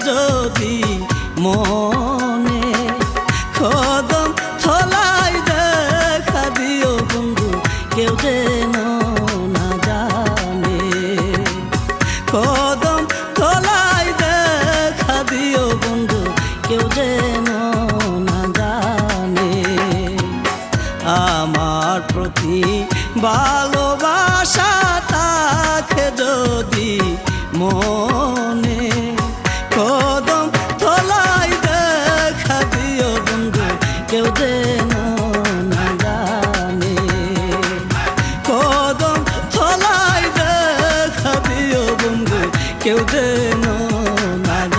যদি মনে কদম তলায় দেখা দিও বন্ধু কেউ যেন না জানে কদম তলায় দেখা দিও বন্ধু কেউ যেন না জানে আমার প্রতি ভালোবাসা থাকে যদি মনে কদম তলায় দেখা দিও বন্ধু কেউ যেন না জানে কদম তলায় দেখা দিও বন্ধু কেউ যেন না জানে।